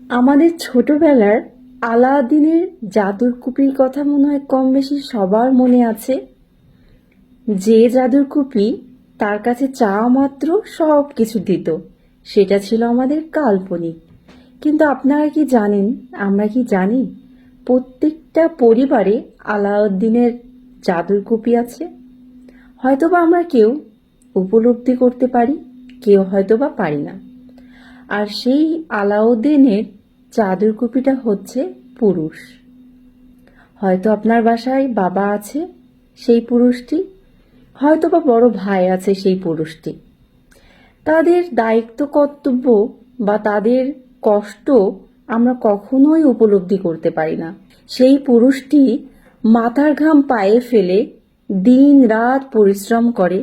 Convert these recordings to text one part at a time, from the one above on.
আমাদের ছোটবেলার আলাদিনের জাদুর কুপির কথা মনে হয় কম বেশি সবার মনে আছে। যে জাদুর কুপি তার কাছে চাওয়া মাত্র সব কিছু দিত, সেটা ছিল আমাদের কাল্পনিক। কিন্তু আপনারা কি জানেন, আমরা কি জানি, প্রত্যেকটা পরিবারে আলাউদ্দিনের জাদুর কুপি আছে। হয়তোবা আমরা কেউ উপলব্ধি করতে পারি, কেউ হয়তোবা পারি না। আর সেই আলাউদ্দিনের জাদুর কুপিটা হচ্ছে পুরুষ। হয়তো আপনার বাসায় বাবা আছে, সেই পুরুষটি, হয়তো বা বড় ভাই আছে, সেই পুরুষটি। তাদের দায়িত্ব কর্তব্য বা তাদের কষ্ট আমরা কখনোই উপলব্ধি করতে পারি না। সেই পুরুষটি মাথার ঘাম পায়ে ফেলে দিন রাত পরিশ্রম করে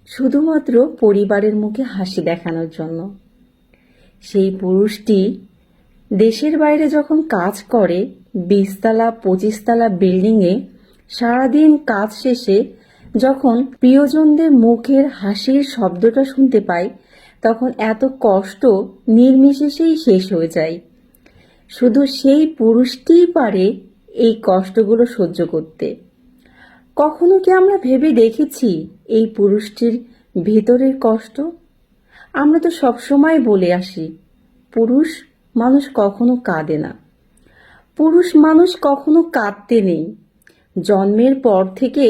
শুধুমাত্র পরিবারের মুখে হাসি দেখানোর জন্য। সেই পুরুষটি দেশের বাইরে যখন কাজ করে 20 তলা 25 তলা বিল্ডিংয়ে, সারাদিন কাজ শেষে যখন প্রিয়জনদের মুখের হাসির শব্দটা শুনতে পায়, তখন এত কষ্ট নির্বিশেষেই শেষ হয়ে যায়। শুধু সেই পুরুষটিই পারে এই কষ্টগুলো সহ্য করতে। কখনো কি আমরা ভেবে দেখেছি এই পুরুষটির ভেতরের কষ্ট? আমরা তো সবসময় বলে আসি, পুরুষ মানুষ কখনো কাঁদে না, পুরুষ মানুষ কখনো কাঁদতে নেই। জন্মের পর থেকে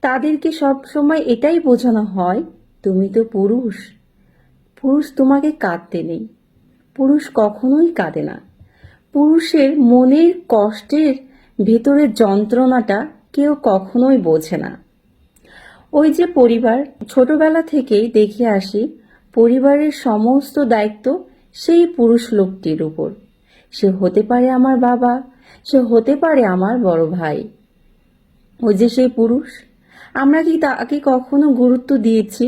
তাদেরকে সব সময় এটাই বোঝানো হয়, তুমি তো পুরুষ, পুরুষ তোমাকে কাঁদতে নেই। পুরুষ কখনোই কাঁদে না। পুরুষের মনের কষ্টের ভেতরের যন্ত্রণাটা কেউ কখনোই বোঝে না। ওই যে পরিবার, ছোটবেলা থেকেই দেখে আসি পরিবারের সমস্ত দায়িত্ব সেই পুরুষ লোকটির উপর। সে হতে পারে আমার বাবা, সে হতে পারে আমার বড় ভাই। ওই যে সেই পুরুষ, আমরা কি তাকে কখনো গুরুত্ব দিয়েছি?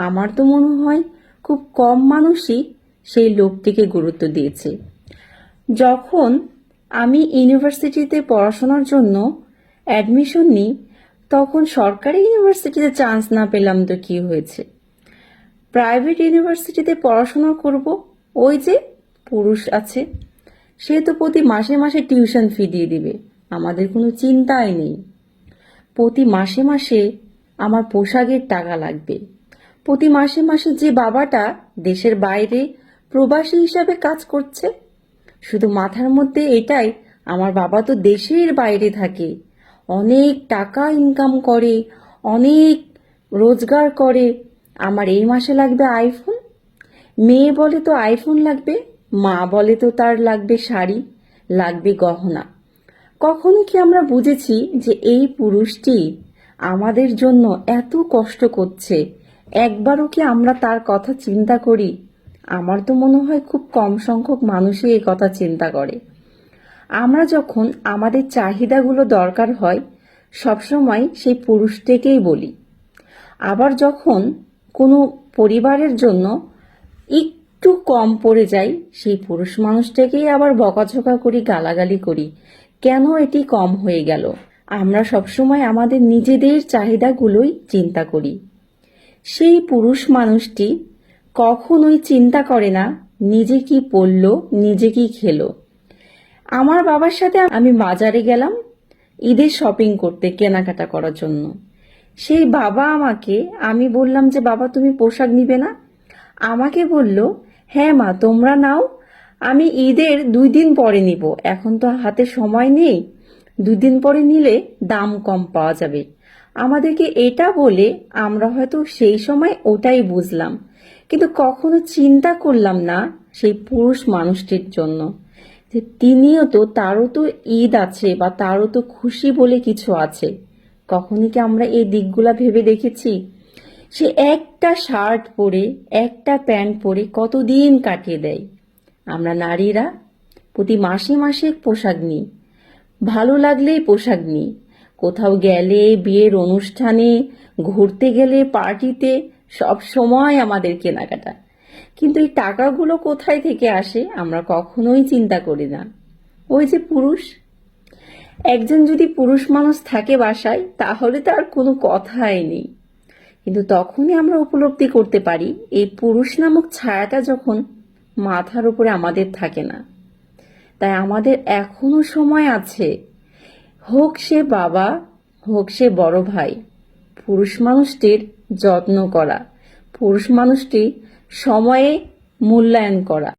আমার তো মনে হয় খুব কম মানুষই সেই লোকটিকে গুরুত্ব দিয়েছে। যখন আমি ইউনিভার্সিটিতে পড়াশোনার জন্য অ্যাডমিশন নিই, তখন সরকারি ইউনিভার্সিটিতে চান্স না পেলাম তো কি হয়েছে, প্রাইভেট ইউনিভার্সিটিতে পড়াশোনা করব। ওই যে পুরুষ আছে, সে তো প্রতি মাসে মাসে টিউশন ফি দিয়ে দিবে, আমাদের কোনো চিন্তাই নেই। প্রতি মাসে মাসে আমার পোশাকের টাকা লাগবে। প্রতি মাসে মাসে যে বাবাটা দেশের বাইরে প্রবাসী হিসাবে কাজ করছে, শুধু মাথার মধ্যে এটাই, আমার বাবা তো দেশের বাইরে থাকে, অনেক টাকা ইনকাম করে, অনেক রোজগার করে, আমার এই মাসে লাগবে আইফোন। মেয়ে বলে তো আইফোন লাগবে, মা বলে তো তার লাগবে শাড়ি, লাগবে গহনা। কখনো কি আমরা বুঝেছি যে এই পুরুষটি আমাদের জন্য এত কষ্ট করছে? একবারও কি আমরা তার কথা চিন্তা করি? আমার তো মনে হয় খুব কম সংখ্যক মানুষই এই কথা চিন্তা করে। আমরা যখন আমাদের চাহিদাগুলো দরকার হয়, সবসময় সেই পুরুষটাকেই বলি। আবার যখন কোনো পরিবারের জন্য একটু কম পড়ে যায়, সেই পুরুষ মানুষটাকেই আবার বকাঝকা করি, গালাগালি করি, কেন এটি কম হয়ে গেল। আমরা সবসময় আমাদের নিজেদের চাহিদাগুলোই চিন্তা করি। সেই পুরুষ মানুষটি কখনোই চিন্তা করে না নিজে কি পরল, নিজে কি খেলো। আমার বাবার সাথে আমি বাজারে গেলাম ঈদের শপিং করতে, কেনাকাটা করার জন্য। সেই বাবা আমাকে, আমি বললাম যে বাবা তুমি পোশাক নিবে না? আমাকে বলল, হ্যাঁ মা তোমরা নাও, আমি ঈদের 2 দিন পরে নিব, এখন তো হাতে সময় নেই, 2 দিন পরে নিলে দাম কম পাওয়া যাবে। আমাদেরকে এটা বলে আমরা হয়তো সেই সময় ওটাই বুঝলাম, কিন্তু কখনো চিন্তা করলাম না সেই পুরুষ মানুষটির জন্য, যে তিনিও তো, তারও তো ঈদ আছে বা তারও তো খুশি বলে কিছু আছে। কখনই কি আমরা এই দিকগুলা ভেবে দেখেছি? সে একটা শার্ট পরে, একটা প্যান্ট পরে কতদিন কাটিয়ে দেয়। আমরা নারীরা প্রতি মাসে মাসে পোশাক নিই, ভালো লাগলেই পোশাক নিই, কোথাও গেলে, বিয়ের অনুষ্ঠানে, ঘুরতে গেলে, পার্টিতে, সব সময় আমাদের কেনাকাটা। কিন্তু এই টাকাগুলো কোথায় থেকে আসে আমরা কখনোই চিন্তা করি না। ওই যে পুরুষ, একজন যদি পুরুষ মানুষ থাকে বাসায়, তাহলে তো আর কোনো কথাই নেই। কিন্তু তখনই আমরা উপলব্ধি করতে পারি এই পুরুষ নামক ছায়াটা যখন মাথার উপরে আমাদের থাকে না। তাই আমাদের এখনো সময় আছে। হোক সে বাবা, হোক সে বড় ভাই, পুরুষ মানুষটির যত্ন করা, পুরুষ মানুষটি সময়ে মূল্যায়ন করা।